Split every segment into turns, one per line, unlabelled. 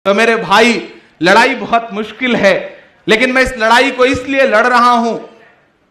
तो मेरे भाई, लड़ाई बहुत मुश्किल है, लेकिन मैं इस लड़ाई को इसलिए लड़ रहा हूं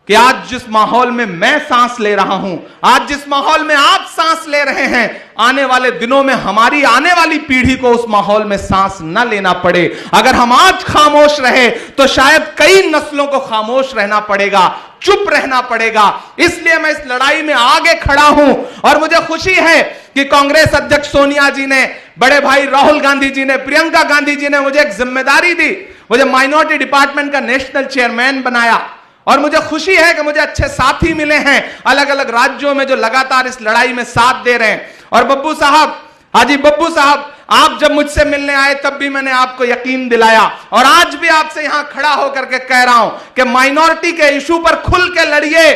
कि आज जिस माहौल में मैं सांस ले रहा हूं, आज जिस माहौल में आप सांस ले रहे हैं, आने वाले दिनों में हमारी आने वाली पीढ़ी को उस माहौल में सांस न लेना पड़े। अगर हम आज खामोश रहे तो शायद कई नस्लों को खामोश रहना पड़ेगा, चुप रहना पड़ेगा। इसलिए मैं इस लड़ाई में आगे खड़ा हूं और मुझे खुशी है कि कांग्रेस अध्यक्ष सोनिया जी ने, बड़े भाई राहुल गांधी जी ने, प्रियंका गांधी जी ने मुझे एक जिम्मेदारी दी, मुझे माइनॉरिटी डिपार्टमेंट का नेशनल चेयरमैन बनाया। और मुझे खुशी है कि मुझे अच्छे साथी मिले हैं अलग अलग राज्यों में जो लगातार इस लड़ाई में साथ दे रहे हैं। और बब्बू साहब, हाजी बब्बू साहब, आप जब मुझसे मिलने आए तब भी मैंने आपको यकीन दिलाया और आज भी आपसे यहां खड़ा होकर के कह रहा हूं कि माइनॉरिटी के इशू पर खुल के लड़िए।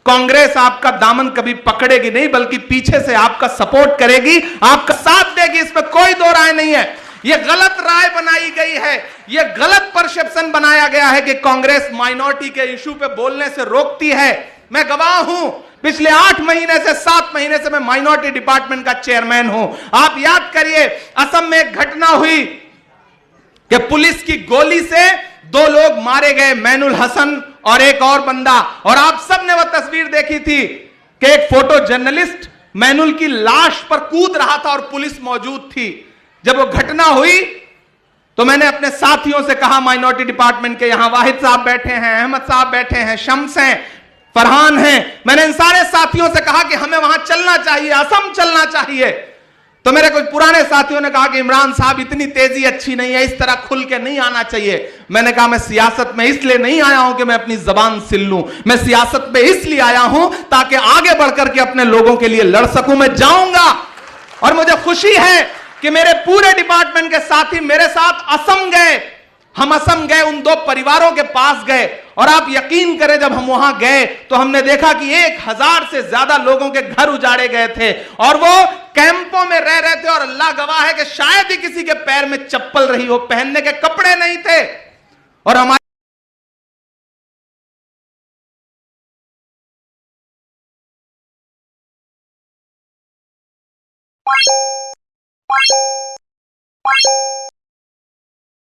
कांग्रेस आपका दामन कभी पकड़ेगी नहीं, बल्कि पीछे से आपका सपोर्ट करेगी, आपका साथ देगी, इसमें कोई दो राय नहीं है। यह गलत राय बनाई गई है, यह गलत परसेप्शन बनाया गया है कि कांग्रेस माइनॉरिटी के इशू पे बोलने से रोकती है। मैं गवाह हूं, पिछले 8 महीने से 7 महीने से मैं माइनॉरिटी डिपार्टमेंट का चेयरमैन हूं। आप याद करिए, असम में एक घटना हुई कि पुलिस की गोली से 2 लोग मारे गए, मैनुल हसन और एक और बंदा। और आप सबने वह तस्वीर देखी थी कि एक फोटो जर्नलिस्ट मैनुल की लाश पर कूद रहा था और पुलिस मौजूद थी। जब वो घटना हुई तो मैंने अपने साथियों से कहा, माइनॉरिटी डिपार्टमेंट के यहां वाहिद साहब बैठे हैं, अहमद साहब बैठे हैं, शम्स हैं, फरहान हैं, मैंने इन सारे साथियों से कहा कि हमें वहां चलना चाहिए, असम चलना चाहिए। तो मेरे कुछ पुराने साथियों ने कहा कि इमरान साहब इतनी तेजी अच्छी नहीं है, इस तरह खुल के नहीं आना चाहिए। मैंने कहा मैं सियासत में इसलिए नहीं आया हूं कि मैं अपनी जबान सिल लूं, मैं सियासत में इसलिए आया हूं ताकि आगे बढ़कर के अपने लोगों के लिए लड़ सकूं। मैं जाऊंगा और मुझे खुशी है कि मेरे पूरे डिपार्टमेंट के साथी मेरे साथ असम गए। हम असम गए, उन 2 परिवारों के पास गए और आप यकीन करें, जब हम वहां गए तो हमने देखा कि 1000 से ज्यादा लोगों के घर उजाड़े गए थे और वो कैंपों में रह रहे थे। और अल्लाह गवाह है कि शायद ही किसी के पैर में चप्पल रही हो, पहनने के कपड़े नहीं थे। और हमारे